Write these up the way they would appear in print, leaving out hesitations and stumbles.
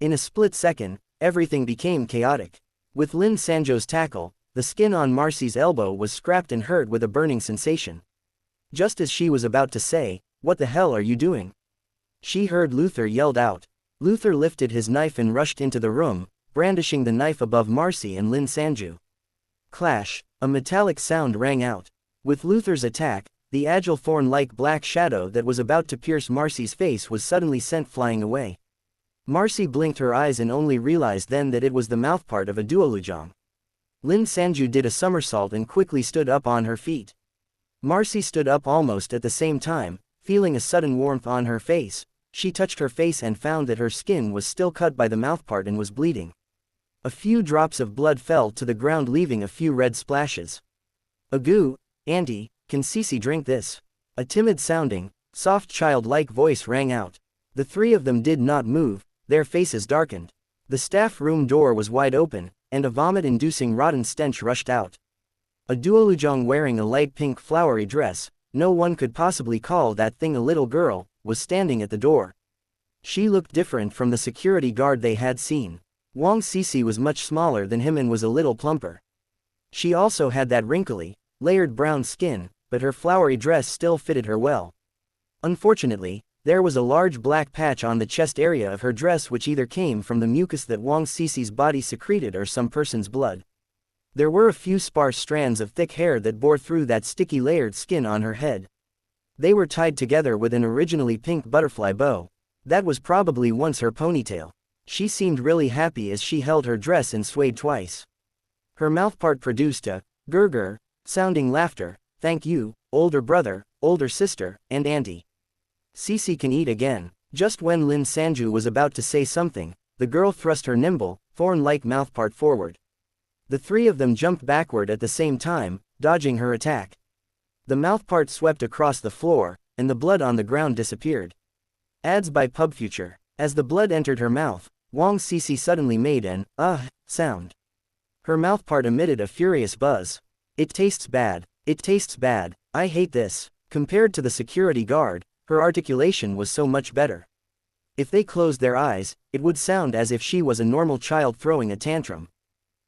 In a split second, everything became chaotic. With Lin Sanjo's tackle, the skin on Marcy's elbow was scrapped and hurt with a burning sensation. Just as she was about to say, "What the hell are you doing?" she heard Luther yelled out. Luther lifted his knife and rushed into the room, brandishing the knife above Marcy and Lin Sanju. Clash! A metallic sound rang out. With Luther's attack, the agile thorn-like black shadow that was about to pierce Marcy's face was suddenly sent flying away. Marcy blinked her eyes and only realized then that it was the mouthpart of a duolujang. Lin Sanju did a somersault and quickly stood up on her feet. Marcy stood up almost at the same time, feeling a sudden warmth on her face. She touched her face and found that her skin was still cut by the mouthpart and was bleeding. A few drops of blood fell to the ground, leaving a few red splashes. "Agoo, Auntie, can Cece drink this?" A timid-sounding, soft childlike voice rang out. The three of them did not move, their faces darkened. The staff room door was wide open, and a vomit-inducing rotten stench rushed out. A duolujang wearing a light pink flowery dress, no one could possibly call that thing a little girl, was standing at the door. She looked different from the security guard they had seen. Wang Cece was much smaller than him and was a little plumper. She also had that wrinkly, layered brown skin, but her flowery dress still fitted her well. Unfortunately, there was a large black patch on the chest area of her dress which either came from the mucus that Wang Cece's body secreted or some person's blood. There were a few sparse strands of thick hair that bore through that sticky layered skin on her head. They were tied together with an originally pink butterfly bow. That was probably once her ponytail. She seemed really happy as she held her dress and swayed twice. Her mouthpart produced a gurgur sounding laughter. "Thank you, older brother, older sister, and auntie. Cece can eat again." Just when Lin Sanju was about to say something, the girl thrust her nimble, thorn-like mouthpart forward. The three of them jumped backward at the same time, dodging her attack. The mouthpart swept across the floor, and the blood on the ground disappeared. Ads by PubFuture. As the blood entered her mouth, Wang Cece suddenly made an sound. Her mouthpart emitted a furious buzz. "It tastes bad. It tastes bad. I hate this." Compared to the security guard, her articulation was so much better. If they closed their eyes, it would sound as if she was a normal child throwing a tantrum.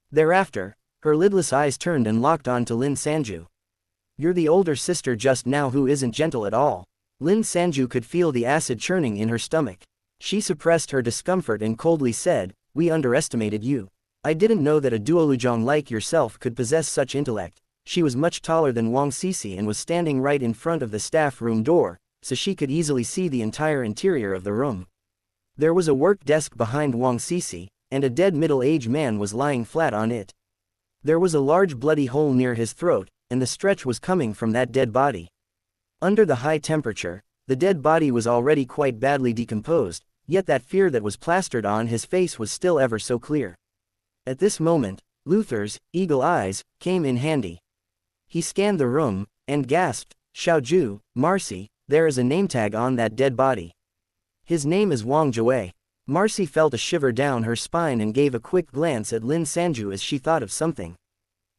Thereafter, her lidless eyes turned and locked on to Lin Sanju. "You're the older sister just now who isn't gentle at all." Lin Sanju could feel the acid churning in her stomach. She suppressed her discomfort and coldly said, "We underestimated you. I didn't know that a duolujang like yourself could possess such intellect." She was much taller than Wang Cece and was standing right in front of the staff room door, so she could easily see the entire interior of the room. There was a work desk behind Wang Cece, and a dead middle-aged man was lying flat on it. There was a large bloody hole near his throat, and the stretch was coming from that dead body. Under the high temperature, the dead body was already quite badly decomposed, yet that fear that was plastered on his face was still ever so clear. At this moment, Luther's eagle eyes came in handy. He scanned the room, and gasped, "Xiaoju, Marcy, there is a name tag on that dead body. His name is Wang Jue." Marcy felt a shiver down her spine and gave a quick glance at Lin Sanju as she thought of something.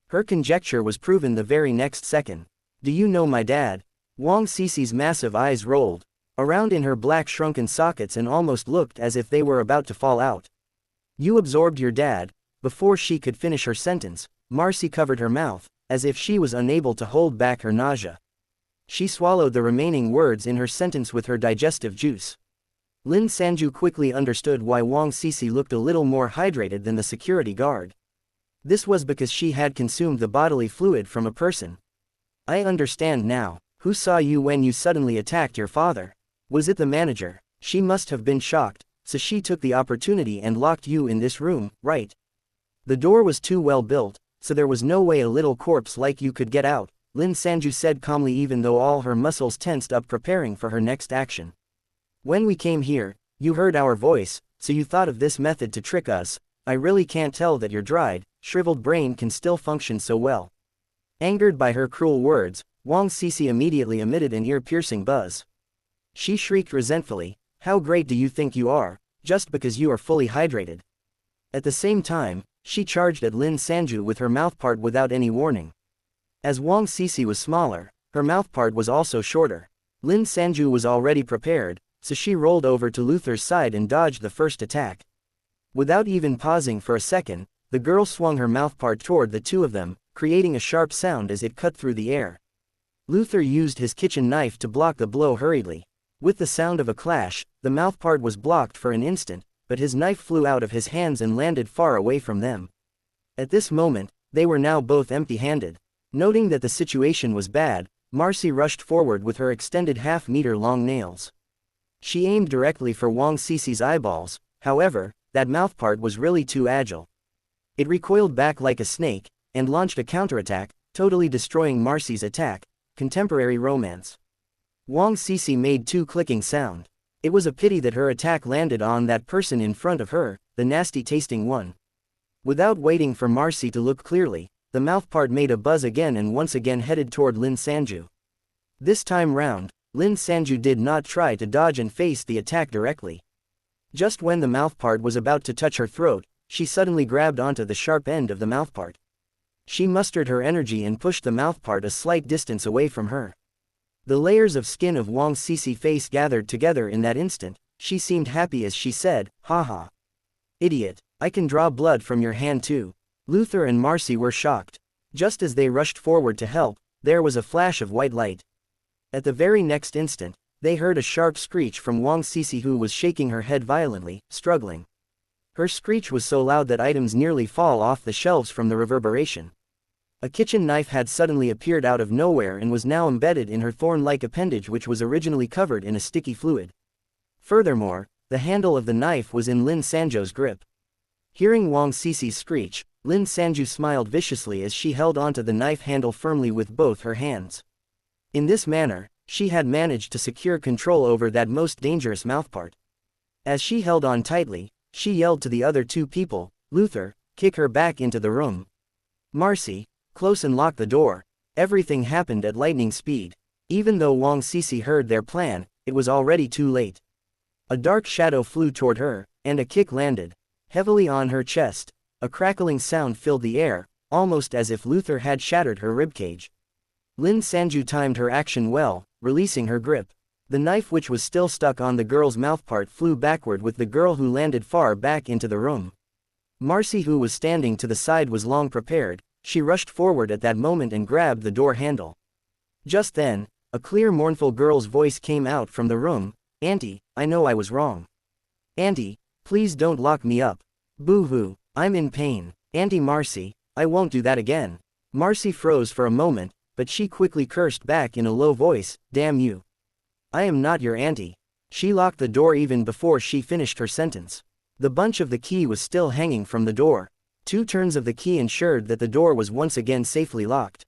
Her conjecture was proven the very next second. "Do you know my dad?" Wang Cece's massive eyes rolled around in her black shrunken sockets and almost looked as if they were about to fall out. "You absorbed your dad." Before she could finish her sentence, Marcy covered her mouth, as if she was unable to hold back her nausea. She swallowed the remaining words in her sentence with her digestive juice. Lin Sanju quickly understood why Wang Cece looked a little more hydrated than the security guard. This was because she had consumed the bodily fluid from a person. "I understand now. Who saw you when you suddenly attacked your father? Was it the manager?" She must have been shocked, so she took the opportunity and locked you in this room, right? The door was too well built, so there was no way a little corpse like you could get out, Lin Sanju said calmly, even though all her muscles tensed up preparing for her next action. "When we came here, you heard our voice, so you thought of this method to trick us. I really can't tell that your dried, shriveled brain can still function so well." Angered by her cruel words, Wang Cece immediately emitted an ear-piercing buzz. She shrieked resentfully, "How great do you think you are, just because you are fully hydrated?" At the same time, she charged at Lin Sanju with her mouthpart without any warning. As Wang Cece was smaller, her mouthpart was also shorter. Lin Sanju was already prepared, so she rolled over to Luther's side and dodged the first attack. Without even pausing for a second, the girl swung her mouthpart toward the two of them, creating a sharp sound as it cut through the air. Luther used his kitchen knife to block the blow hurriedly. With the sound of a clash, the mouthpart was blocked for an instant, but his knife flew out of his hands and landed far away from them. At this moment, they were now both empty-handed. Noting that the situation was bad, Marcy rushed forward with her extended half-meter-long nails. She aimed directly for Wang Cece's eyeballs. However, that mouthpart was really too agile. It recoiled back like a snake, and launched a counterattack, totally destroying Marcy's attack. Contemporary romance. Wang Cece made two clicking sound. It was a pity that her attack landed on that person in front of her, the nasty-tasting one. Without waiting for Marcy to look clearly, the mouthpart made a buzz again and once again headed toward Lin Sanju. This time round, Lin Sanju did not try to dodge and face the attack directly. Just when the mouthpart was about to touch her throat, she suddenly grabbed onto the sharp end of the mouthpart. She mustered her energy and pushed the mouthpart a slight distance away from her. The layers of skin of Wang Cece's face gathered together in that instant. She seemed happy as she said, "Haha. Idiot, I can draw blood from your hand too." Luther and Marcy were shocked. Just as they rushed forward to help, there was a flash of white light. At the very next instant, they heard a sharp screech from Wang Cece, who was shaking her head violently, struggling. Her screech was so loud that items nearly fall off the shelves from the reverberation. A kitchen knife had suddenly appeared out of nowhere and was now embedded in her thorn-like appendage, which was originally covered in a sticky fluid. Furthermore, the handle of the knife was in Lin Sanju's grip. Hearing Wang Cece's screech, Lin Sanju smiled viciously as she held onto the knife handle firmly with both her hands. In this manner, she had managed to secure control over that most dangerous mouthpart. As she held on tightly, she yelled to the other two people, "Luther, kick her back into the room. Marcy, close and lock the door." Everything happened at lightning speed. Even though Wang Cece heard their plan, it was already too late. A dark shadow flew toward her, and a kick landed heavily on her chest. A crackling sound filled the air, almost as if Luther had shattered her ribcage. Lin Sanju timed her action well, releasing her grip. The knife, which was still stuck on the girl's mouthpart, flew backward with the girl, who landed far back into the room. Marcy, who was standing to the side, was long prepared. She rushed forward at that moment and grabbed the door handle. Just then, a clear, mournful girl's voice came out from the room. "Auntie, I know I was wrong. Auntie, please don't lock me up. Boo-hoo, I'm in pain. Auntie Marcy, I won't do that again." Marcy froze for a moment, but she quickly cursed back in a low voice, "Damn you. I am not your auntie." She locked the door even before she finished her sentence. The bunch of the key was still hanging from the door. 2 turns of the key ensured that the door was once again safely locked.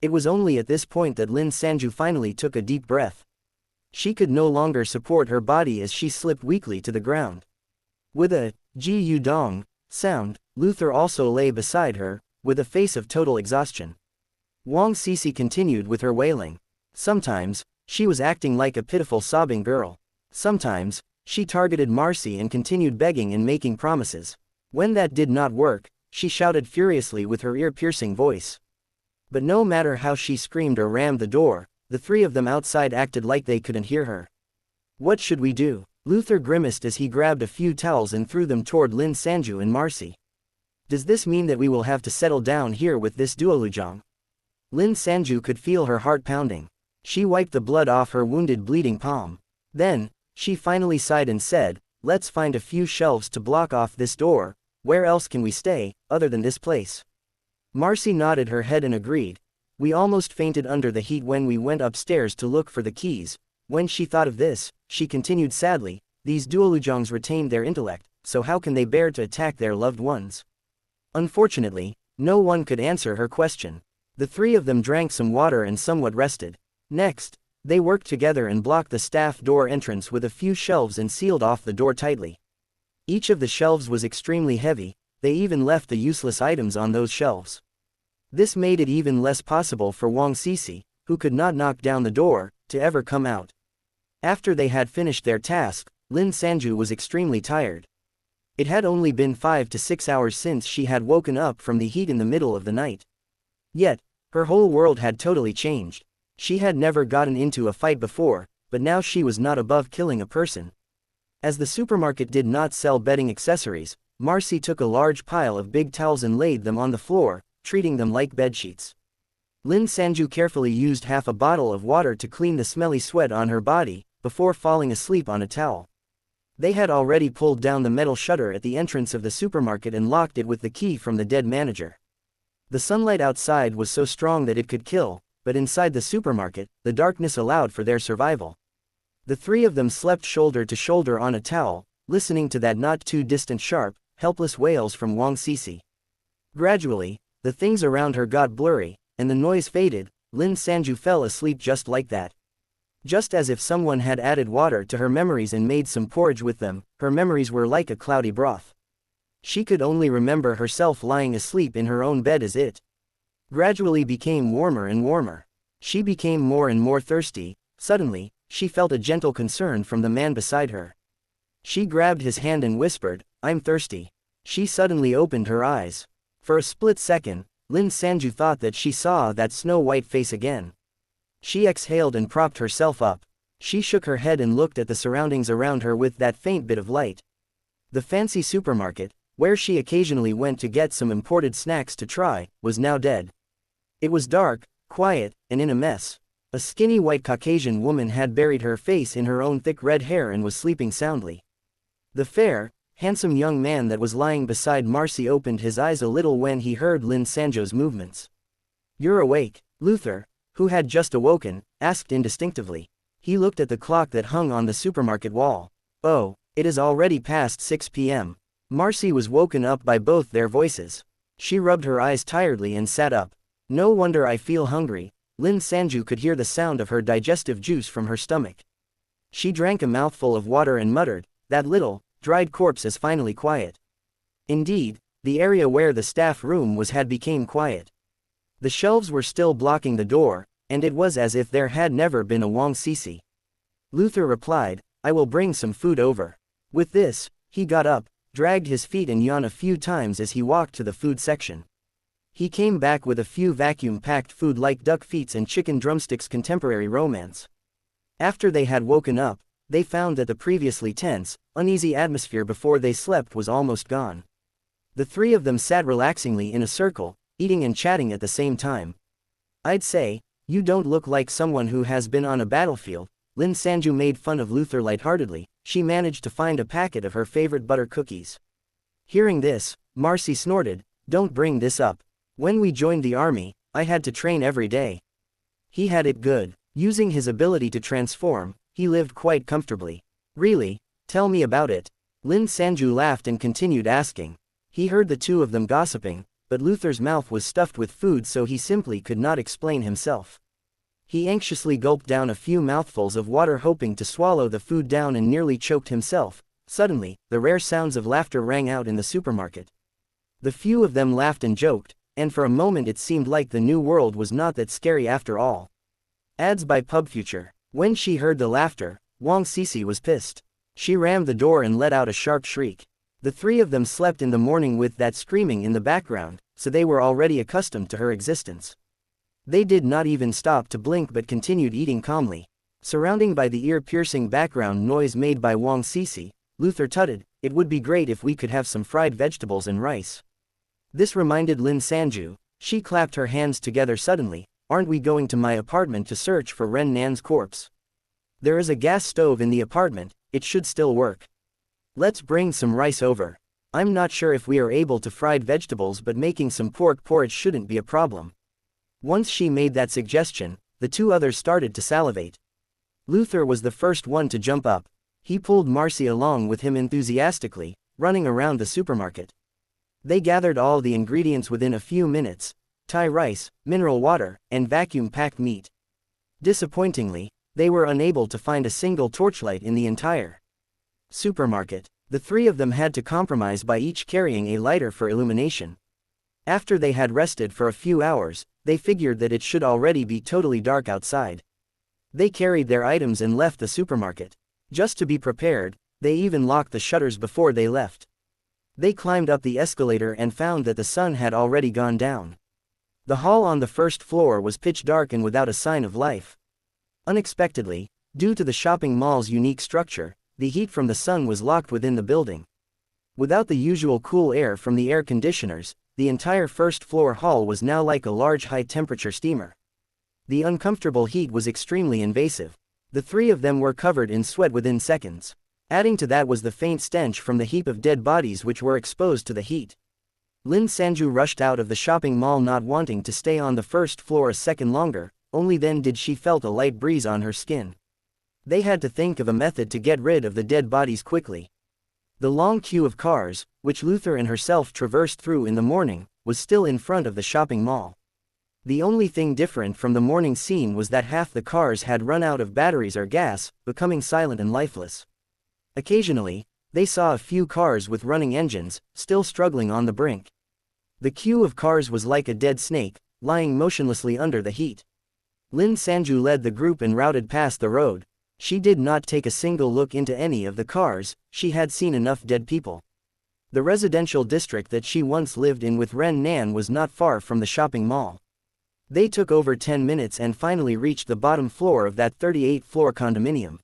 It was only at this point that Lin Sanju finally took a deep breath. She could no longer support her body as she slipped weakly to the ground. With a "ji dong" sound, Luther also lay beside her, with a face of total exhaustion. Wang Cece continued with her wailing. Sometimes, she was acting like a pitiful sobbing girl. Sometimes, she targeted Marcy and continued begging and making promises. When that did not work, she shouted furiously with her ear-piercing voice. But no matter how she screamed or rammed the door, the 3 of them outside acted like they couldn't hear her. "What should we do?" Luther grimaced as he grabbed a few towels and threw them toward Lin Sanju and Marcy. "Does this mean that we will have to settle down here with this duolujang?" Lin Sanju could feel her heart pounding. She wiped the blood off her wounded, bleeding palm. Then, she finally sighed and said, "Let's find a few shelves to block off this door. Where else can we stay, other than this place?" Marcy nodded her head and agreed. "We almost fainted under the heat when we went upstairs to look for the keys." When she thought of this, she continued sadly, "These duolujangs retained their intellect, so how can they bear to attack their loved ones?" Unfortunately, no one could answer her question. The 3 of them drank some water and somewhat rested. Next, they worked together and blocked the staff door entrance with a few shelves and sealed off the door tightly. Each of the shelves was extremely heavy. They even left the useless items on those shelves. This made it even less possible for Wang Cece, who could not knock down the door, to ever come out. After they had finished their task, Lin Sanju was extremely tired. It had only been 5 to 6 hours since she had woken up from the heat in the middle of the night. Yet, her whole world had totally changed. She had never gotten into a fight before, but now she was not above killing a person. As the supermarket did not sell bedding accessories, Marcy took a large pile of big towels and laid them on the floor, treating them like bedsheets. Lin Sanju carefully used half a bottle of water to clean the smelly sweat on her body, before falling asleep on a towel. They had already pulled down the metal shutter at the entrance of the supermarket and locked it with the key from the dead manager. The sunlight outside was so strong that it could kill, but inside the supermarket, the darkness allowed for their survival. The three of them slept shoulder to shoulder on a towel, listening to that not too distant sharp, helpless wails from Wang Sisi. Gradually, the things around her got blurry, and the noise faded. Lin Sanju fell asleep just like that. Just as if someone had added water to her memories and made some porridge with them, her memories were like a cloudy broth. She could only remember herself lying asleep in her own bed as it gradually became warmer and warmer. She became more and more thirsty. Suddenly, she felt a gentle concern from the man beside her. She grabbed his hand and whispered, "I'm thirsty." She suddenly opened her eyes. For a split second, Lin Sanju thought that she saw that snow-white face again. She exhaled and propped herself up. She shook her head and looked at the surroundings around her with that faint bit of light. The fancy supermarket, where she occasionally went to get some imported snacks to try, was now dead. It was dark, quiet, and in a mess. A skinny white Caucasian woman had buried her face in her own thick red hair and was sleeping soundly. The fair, handsome young man that was lying beside Marcy opened his eyes a little when he heard Lin Sanjo's movements. "You're awake," Luther, who had just awoken, asked indistinctively. He looked at the clock that hung on the supermarket wall. "Oh, it is already past 6 p.m. Marcy was woken up by both their voices. She rubbed her eyes tiredly and sat up. "No wonder I feel hungry." Lin Sanju could hear the sound of her digestive juice from her stomach. She drank a mouthful of water and muttered, "That little, dried corpse is finally quiet." Indeed, the area where the staff room was had become quiet. The shelves were still blocking the door, and it was as if there had never been a Wang Sisi. Luther replied, "I will bring some food over." With this, he got up, dragged his feet and yawned a few times as he walked to the food section. He came back with a few vacuum-packed food like duck feet and chicken drumsticks, contemporary romance. After they had woken up, they found that the previously tense, uneasy atmosphere before they slept was almost gone. The three of them sat relaxingly in a circle, eating and chatting at the same time. "I'd say, you don't look like someone who has been on a battlefield." Lin Sanju made fun of Luther lightheartedly. She managed to find a packet of her favorite butter cookies. Hearing this, Marcy snorted, "Don't bring this up. When we joined the army, I had to train every day." He had it good. Using his ability to transform, he lived quite comfortably. "Really? Tell me about it." Lin Sanju laughed and continued asking. He heard the two of them gossiping, but Luther's mouth was stuffed with food so he simply could not explain himself. He anxiously gulped down a few mouthfuls of water hoping to swallow the food down and nearly choked himself. Suddenly, the rare sounds of laughter rang out in the supermarket. The few of them laughed and joked, and for a moment it seemed like the new world was not that scary after all. Ads by PubFuture. When she heard the laughter, Wang Sisi was pissed. She rammed the door and let out a sharp shriek. The three of them slept in the morning with that screaming in the background, so they were already accustomed to her existence. They did not even stop to blink but continued eating calmly. Surrounding by the ear-piercing background noise made by Wang Sisi, Luther tutted, "It would be great if we could have some fried vegetables and rice." This reminded Lin Sanju. She clapped her hands together suddenly. "Aren't we going to my apartment to search for Ren Nan's corpse? There is a gas stove in the apartment, it should still work. Let's bring some rice over. I'm not sure if we are able to fried vegetables, but making some pork porridge shouldn't be a problem." Once she made that suggestion, the two others started to salivate. Luther was the first one to jump up. He pulled Marcy along with him enthusiastically, running around the supermarket. They gathered all the ingredients within a few minutes: Thai rice, mineral water, and vacuum-packed meat. Disappointingly, they were unable to find a single torchlight in the entire supermarket. The three of them had to compromise by each carrying a lighter for illumination. After they had rested for a few hours, they figured that it should already be totally dark outside. They carried their items and left the supermarket. Just to be prepared, they even locked the shutters before they left. They climbed up the escalator and found that the sun had already gone down. The hall on the first floor was pitch dark and without a sign of life. Unexpectedly, due to the shopping mall's unique structure, the heat from the sun was locked within the building. Without the usual cool air from the air conditioners, the entire first-floor hall was now like a large high-temperature steamer. The uncomfortable heat was extremely invasive. The three of them were covered in sweat within seconds. Adding to that was the faint stench from the heap of dead bodies which were exposed to the heat. Lin Sanju rushed out of the shopping mall not wanting to stay on the first floor a second longer, only then did she felt a light breeze on her skin. They had to think of a method to get rid of the dead bodies quickly. The long queue of cars, which Luther and herself traversed through in the morning, was still in front of the shopping mall. The only thing different from the morning scene was that half the cars had run out of batteries or gas, becoming silent and lifeless. Occasionally, they saw a few cars with running engines, still struggling on the brink. The queue of cars was like a dead snake, lying motionlessly under the heat. Lin Sanju led the group and routed past the road. She did not take a single look into any of the cars, she had seen enough dead people. The residential district that she once lived in with Ren Nan was not far from the shopping mall. They took over 10 minutes and finally reached the bottom floor of that 38th-floor condominium.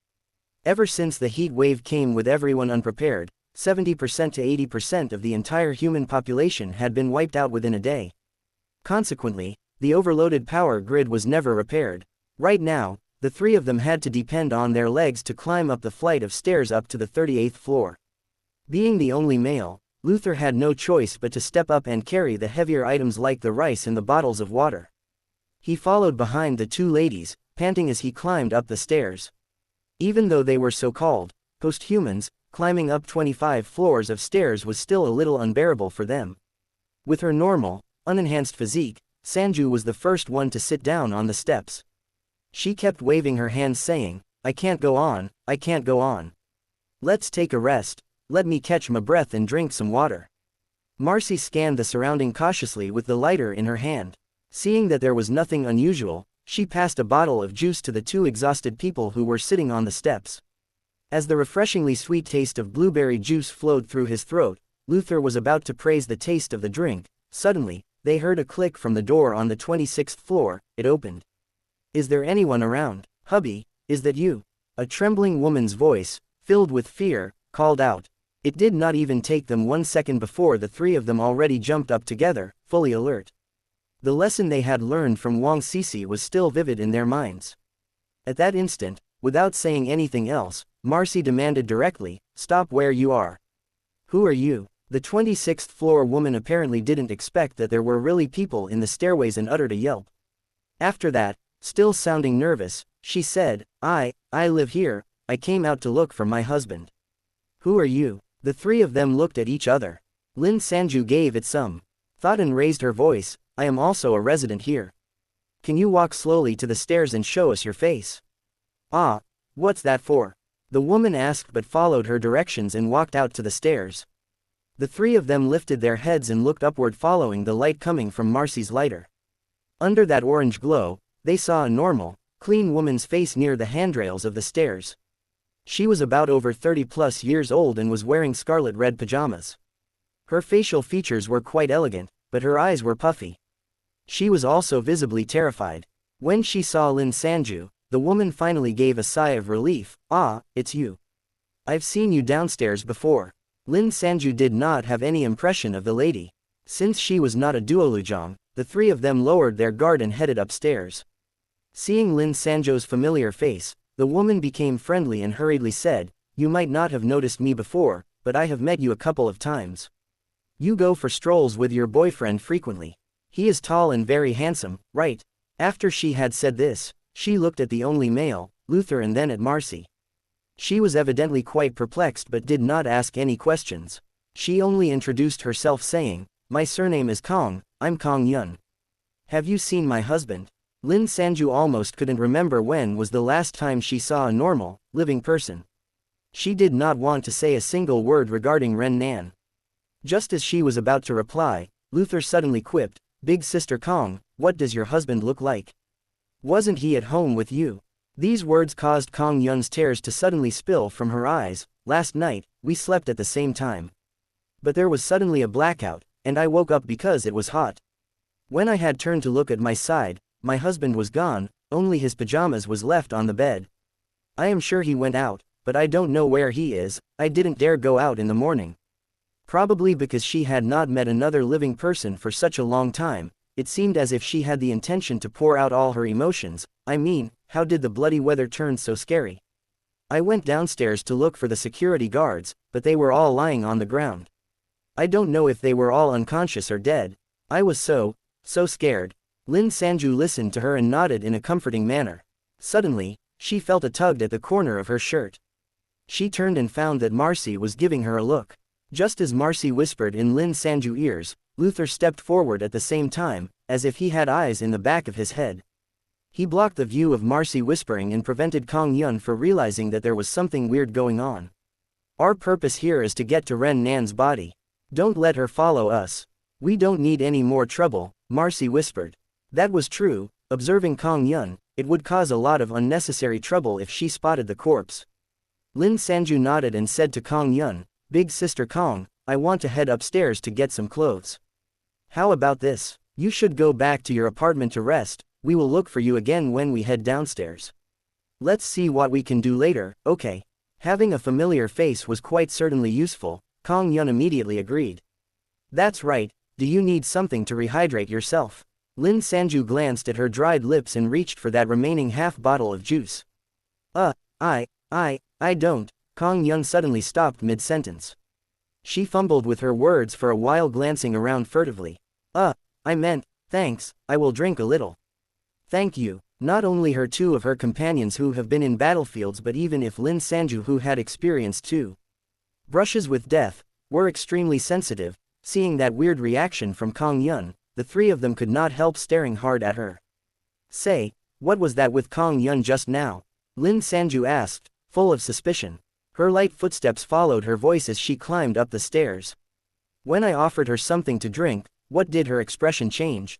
Ever since the heat wave came with everyone unprepared, 70% to 80% of the entire human population had been wiped out within a day. Consequently, the overloaded power grid was never repaired. Right now, the three of them had to depend on their legs to climb up the flight of stairs up to the 38th floor. Being the only male, Luther had no choice but to step up and carry the heavier items like the rice and the bottles of water. He followed behind the two ladies, panting as he climbed up the stairs. Even though they were so-called post-humans, climbing up 25 floors of stairs was still a little unbearable for them. With her normal, unenhanced physique, Sanju was the first one to sit down on the steps. She kept waving her hands saying, "I can't go on, I can't go on. Let's take a rest, let me catch my breath and drink some water." Marcy scanned the surrounding cautiously with the lighter in her hand. Seeing that there was nothing unusual, she passed a bottle of juice to the two exhausted people who were sitting on the steps. As the refreshingly sweet taste of blueberry juice flowed through his throat, Luther was about to praise the taste of the drink. Suddenly, they heard a click from the door on the 26th floor. It opened. "Is there anyone around? Hubby, is that you?" A trembling woman's voice, filled with fear, called out. It did not even take them 1 second before the three of them already jumped up together, fully alert. The lesson they had learned from Wang Sisi was still vivid in their minds. At that instant, without saying anything else, Marcy demanded directly, "Stop where you are. Who are you?" The 26th floor woman apparently didn't expect that there were really people in the stairways and uttered a yelp. After that, still sounding nervous, she said, I live here, I came out to look for my husband." "Who are you?" The three of them looked at each other. Lin Sanju gave it some thought and raised her voice, "I am also a resident here. Can you walk slowly to the stairs and show us your face?" "Ah, what's that for?" The woman asked but followed her directions and walked out to the stairs. The three of them lifted their heads and looked upward following the light coming from Marcy's lighter. Under that orange glow, they saw a normal, clean woman's face near the handrails of the stairs. She was about over 30+ years old and was wearing scarlet red pajamas. Her facial features were quite elegant, but her eyes were puffy. She was also visibly terrified. When she saw Lin Sanju, the woman finally gave a sigh of relief. "Ah, it's you. I've seen you downstairs before." Lin Sanju did not have any impression of the lady. Since she was not a duolujang, the three of them lowered their guard and headed upstairs. Seeing Lin Sanju's familiar face, the woman became friendly and hurriedly said, "You might not have noticed me before, but I have met you a couple of times. You go for strolls with your boyfriend frequently. He is tall and very handsome, right?" After she had said this, she looked at the only male, Luther, and then at Marcy. She was evidently quite perplexed but did not ask any questions. She only introduced herself saying, "My surname is Kong, I'm Kong Yun. Have you seen my husband?" Lin Sanju almost couldn't remember when was the last time she saw a normal, living person. She did not want to say a single word regarding Ren Nan. Just as she was about to reply, Luther suddenly quipped, "Big Sister Kong, what does your husband look like? Wasn't he at home with you?" These words caused Kong Yun's tears to suddenly spill from her eyes. "Last night, we slept at the same time. But there was suddenly a blackout, and I woke up because it was hot. When I had turned to look at my side, my husband was gone, only his pajamas was left on the bed. I am sure he went out, but I don't know where he is, I didn't dare go out in the morning." Probably because she had not met another living person for such a long time, it seemed as if she had the intention to pour out all her emotions. I mean, how did the bloody weather turn so scary? I went downstairs to look for the security guards, but they were all lying on the ground. I don't know if they were all unconscious or dead. I was so scared. Lin Sanju listened to her and nodded in a comforting manner. Suddenly, she felt a tug at the corner of her shirt. She turned and found that Marcy was giving her a look. Just as Marcy whispered in Lin Sanju's ears, Luther stepped forward at the same time, as if he had eyes in the back of his head. He blocked the view of Marcy whispering and prevented Kong Yun from realizing that there was something weird going on. Our purpose here is to get to Ren Nan's body. Don't let her follow us. We don't need any more trouble, Marcy whispered. That was true. Observing Kong Yun, it would cause a lot of unnecessary trouble if she spotted the corpse. Lin Sanju nodded and said to Kong Yun, "Big sister Kong, I want to head upstairs to get some clothes. How about this? You should go back to your apartment to rest. We will look for you again when we head downstairs. Let's see what we can do later, okay?" Having a familiar face was quite certainly useful. Kong Yun immediately agreed. That's right, do you need something to rehydrate yourself? Lin Sanju glanced at her dried lips and reached for that remaining half bottle of juice. I don't. Kong Yun suddenly stopped mid-sentence. She fumbled with her words for a while, glancing around furtively. I meant, thanks, I will drink a little. Thank you. Not only two of her companions who have been in battlefields, but even if Lin Sanju, who had experienced two brushes with death, were extremely sensitive. Seeing that weird reaction from Kong Yun, the three of them could not help staring hard at her. Say, what was that with Kong Yun just now? Lin Sanju asked, full of suspicion. Her light footsteps followed her voice as she climbed up the stairs. When I offered her something to drink, what did her expression change?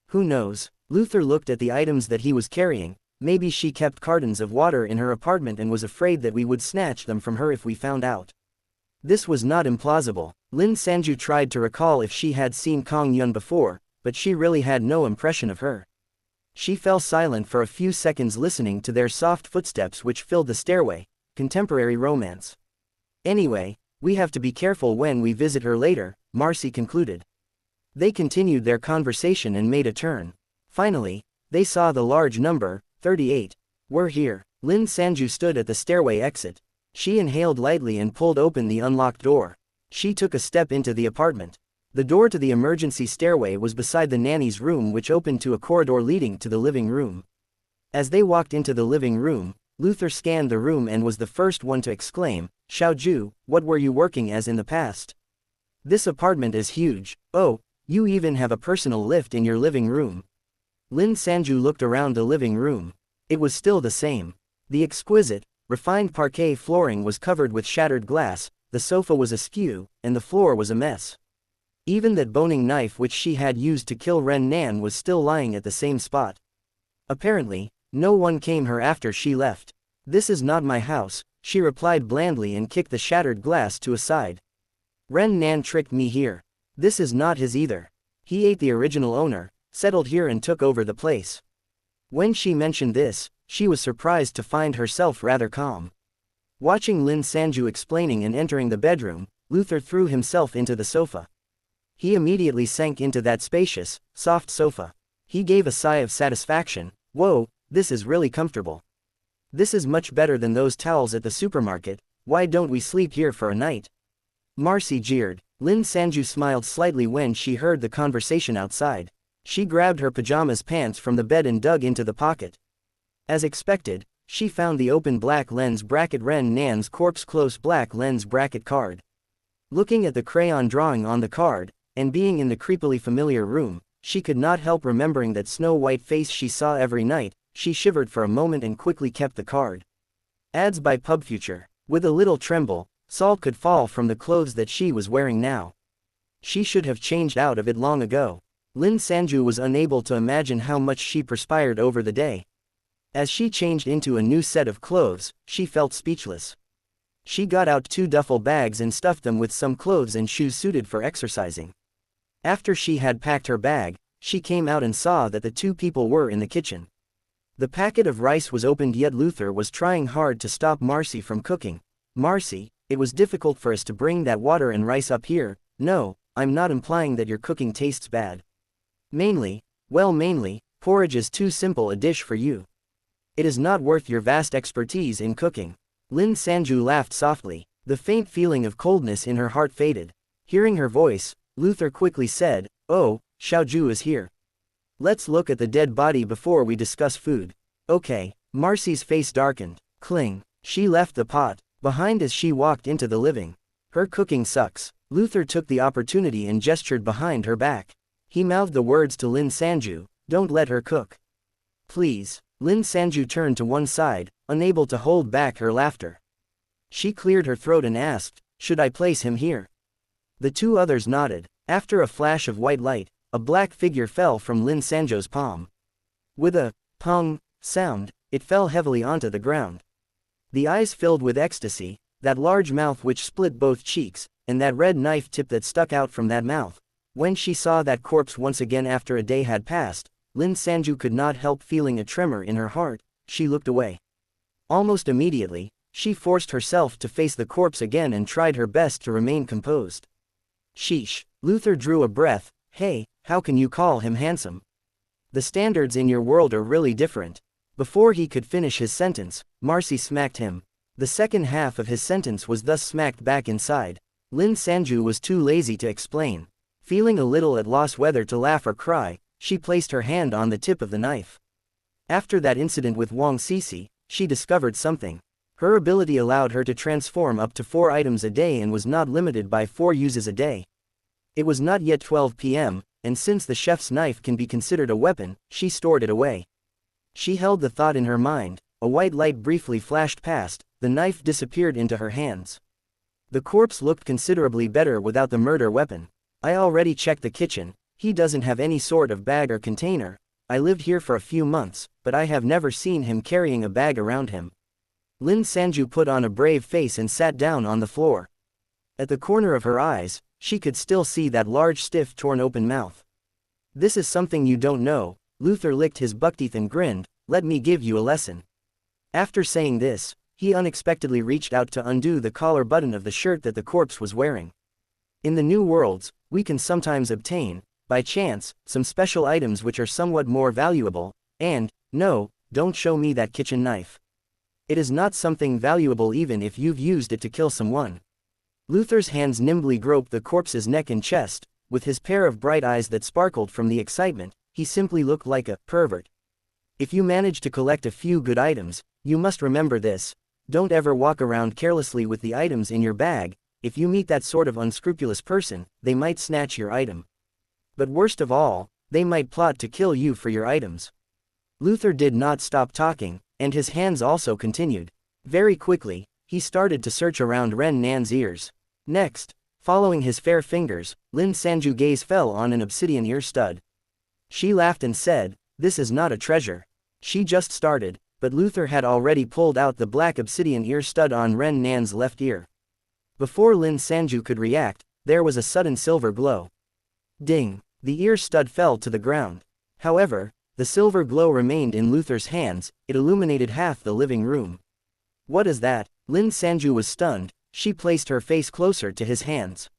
Who knows? Luther looked at the items that he was carrying. Maybe she kept cartons of water in her apartment and was afraid that we would snatch them from her if we found out. This was not implausible. Lin Sanju tried to recall if she had seen Kong Yun before, but she really had no impression of her. She fell silent for a few seconds, listening to their soft footsteps which filled the stairway. Contemporary romance. Anyway, we have to be careful when we visit her later, Marcy concluded. They continued their conversation and made a turn. Finally, they saw the large number, 38. We're here. Lin Sanju stood at the stairway exit. She inhaled lightly and pulled open the unlocked door. She took a step into the apartment. The door to the emergency stairway was beside the nanny's room, which opened to a corridor leading to the living room. As they walked into the living room, Luther scanned the room and was the first one to exclaim, "Xiaoju, what were you working as in the past? This apartment is huge. Oh, you even have a personal lift in your living room." Lin Sanju looked around the living room. It was still the same. The exquisite, refined parquet flooring was covered with shattered glass, the sofa was askew, and the floor was a mess. Even that boning knife which she had used to kill Ren Nan was still lying at the same spot. Apparently, no one came here after she left. "This is not my house," she replied blandly and kicked the shattered glass to a side. "Ren Nan tricked me here. This is not his either. He ate the original owner, settled here and took over the place." When she mentioned this, she was surprised to find herself rather calm. Watching Lin Sanju explaining and entering the bedroom, Luther threw himself into the sofa. He immediately sank into that spacious, soft sofa. He gave a sigh of satisfaction. "Whoa, this is really comfortable. This is much better than those towels at the supermarket. Why don't we sleep here for a night?" Marcy jeered. Lin Sanju smiled slightly when she heard the conversation outside. She grabbed her pajamas pants from the bed and dug into the pocket. As expected, she found the open black lens bracket Ren Nan's corpse close black lens bracket card. Looking at the crayon drawing on the card, and being in the creepily familiar room, she could not help remembering that snow-white face she saw every night. She shivered for a moment and quickly kept the card. Ads by PubFuture. With a little tremble, salt could fall from the clothes that she was wearing now. She should have changed out of it long ago. Lin Sanju was unable to imagine how much she perspired over the day. As she changed into a new set of clothes, she felt speechless. She got out 2 duffel bags and stuffed them with some clothes and shoes suited for exercising. After she had packed her bag, she came out and saw that the 2 people were in the kitchen. The packet of rice was opened, yet Luther was trying hard to stop Marcy from cooking. "Marcy, It was difficult for us to bring that water and rice up here. No, I'm not implying that your cooking tastes bad. Mainly, porridge is too simple a dish for you. It is not worth your vast expertise in cooking. Lin Sanju laughed softly. The faint feeling of coldness in her heart faded. Hearing her voice, Luther quickly said, "Oh, Xiaoju is here. Let's look at the dead body before we discuss food." "Okay." Marcy's face darkened. Cling. She left the pot behind as she walked into the living. "Her cooking sucks." Luther took the opportunity and gestured behind her back. He mouthed the words to Lin Sanju, "Don't let her cook. Please." Lin Sanju turned to one side, unable to hold back her laughter. She cleared her throat and asked, "Should I place him here?" The two others nodded. After a flash of white light, a black figure fell from Lin Sanju's palm. With a pong sound, it fell heavily onto the ground. The eyes filled with ecstasy, that large mouth which split both cheeks, and that red knife tip that stuck out from that mouth. When she saw that corpse once again after a day had passed, Lin Sanju could not help feeling a tremor in her heart. She looked away. Almost immediately, she forced herself to face the corpse again and tried her best to remain composed. Sheesh. Luther drew a breath. "Hey, how can you call him handsome? The standards in your world are really different." Before he could finish his sentence, Marcy smacked him. The second half of his sentence was thus smacked back inside. Lin Sanju was too lazy to explain. Feeling a little at loss whether to laugh or cry, she placed her hand on the tip of the knife. After that incident with Wang Sisi, she discovered something. Her ability allowed her to transform up to 4 items a day and was not limited by 4 uses a day. It was not yet 12 p.m., and since the chef's knife can be considered a weapon, she stored it away. She held the thought in her mind. A white light briefly flashed past, the knife disappeared into her hands. The corpse looked considerably better without the murder weapon. "I already checked the kitchen. He doesn't have any sort of bag or container. I lived here for a few months, but I have never seen him carrying a bag around him." Lin Sanju put on a brave face and sat down on the floor. At the corner of her eyes, she could still see that large stiff torn open mouth. "This is something you don't know." Luther licked his buckteeth and grinned, "Let me give you a lesson." After saying this, he unexpectedly reached out to undo the collar button of the shirt that the corpse was wearing. In the new worlds, we can sometimes obtain, by chance, some special items which are somewhat more valuable, and, no, don't show me that kitchen knife. It is not something valuable even if you've used it to kill someone. Luther's hands nimbly groped the corpse's neck and chest. With his pair of bright eyes that sparkled from the excitement, he simply looked like a pervert. If you manage to collect a few good items, you must remember this: don't ever walk around carelessly with the items in your bag. If you meet that sort of unscrupulous person, they might snatch your item. But worst of all, they might plot to kill you for your items. Luther did not stop talking, and his hands also continued. Very quickly, he started to search around Ren Nan's ears. Next, following his fair fingers, Lin Sanju's gaze fell on an obsidian ear stud. She laughed and said, "This is not a treasure." She just started, but Luther had already pulled out the black obsidian ear stud on Ren Nan's left ear. Before Lin Sanju could react, there was a sudden silver glow. Ding! The ear stud fell to the ground. However, the silver glow remained in Luther's hands. It illuminated half the living room. "What is that?" Lin Sanju was stunned. She placed her face closer to his hands.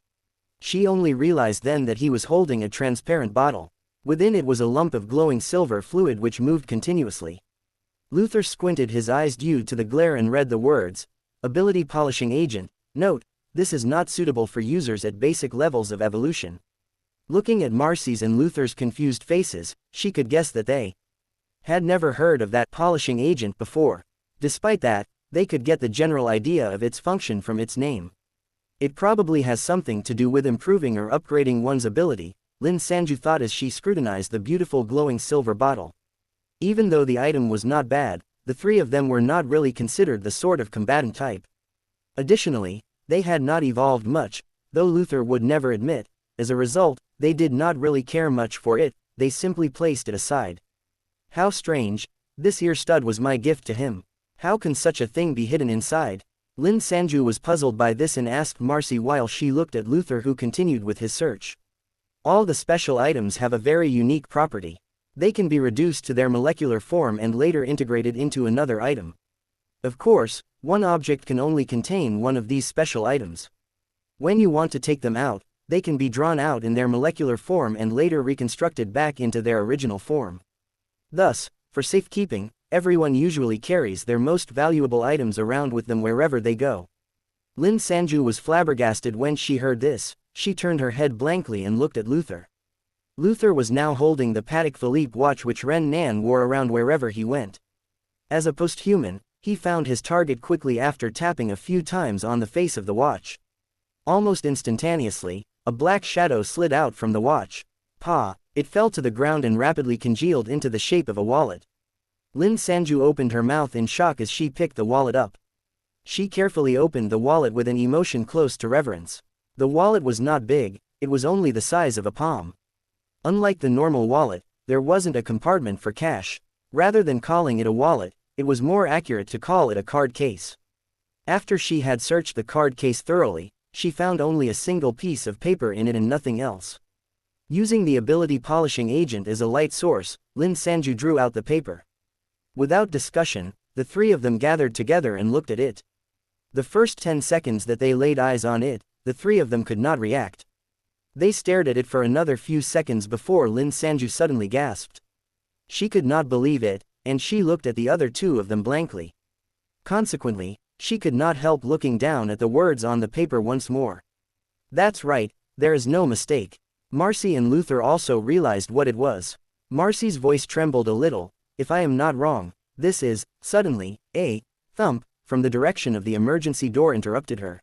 She only realized then that he was holding a transparent bottle. Within it was a lump of glowing silver fluid which moved continuously. Luther squinted his eyes due to the glare and read the words, "Ability Polishing Agent. Note, this is not suitable for users at basic levels of evolution." Looking at Marcy's and Luther's confused faces, she could guess that they had never heard of that polishing agent before. Despite that, they could get the general idea of its function from its name. It probably has something to do with improving or upgrading one's ability, Lin Sanju thought as she scrutinized the beautiful glowing silver bottle. Even though the item was not bad, the three of them were not really considered the sort of combatant type. Additionally, they had not evolved much, though Luther would never admit. As a result, they did not really care much for it, they simply placed it aside. How strange, this ear stud was my gift to him. How can such a thing be hidden inside? Lin Sanju was puzzled by this and asked Marcy while she looked at Luther, who continued with his search. All the special items have a very unique property. They can be reduced to their molecular form and later integrated into another item. Of course, One object can only contain one of these special items. When you want to take them out, they can be drawn out in their molecular form and later reconstructed back into their original form. Thus, for safekeeping, everyone usually carries their most valuable items around with them wherever they go. Lin Sanju was flabbergasted when she heard this. She turned her head blankly and looked at Luther. Luther was now holding the Patek Philippe watch which Ren Nan wore around wherever he went. As a posthuman, he found his target quickly after tapping a few times on the face of the watch. Almost instantaneously, a black shadow slid out from the watch. It fell to the ground and rapidly congealed into the shape of a wallet. Lin Sanju opened her mouth in shock as she picked the wallet up. She carefully opened the wallet with an emotion close to reverence. The wallet was not big, it was only the size of a palm. Unlike the normal wallet, there wasn't a compartment for cash. Rather than calling it a wallet, it was more accurate to call it a card case. After she had searched the card case thoroughly, she found only a single piece of paper in it and nothing else. Using the ability polishing agent as a light source, Lin Sanju drew out the paper. Without discussion, the three of them gathered together and looked at it. The first 10 seconds that they laid eyes on it, the three of them could not react. They stared at it for another few seconds before Lin Sanju suddenly gasped. She could not believe it, and she looked at the other two of them blankly. Consequently, she could not help looking down at the words on the paper once more. That's right, there is no mistake. Marcy and Luther also realized what it was. Marcy's voice trembled a little. If I am not wrong, this is, suddenly, a thump from the direction of the emergency door interrupted her.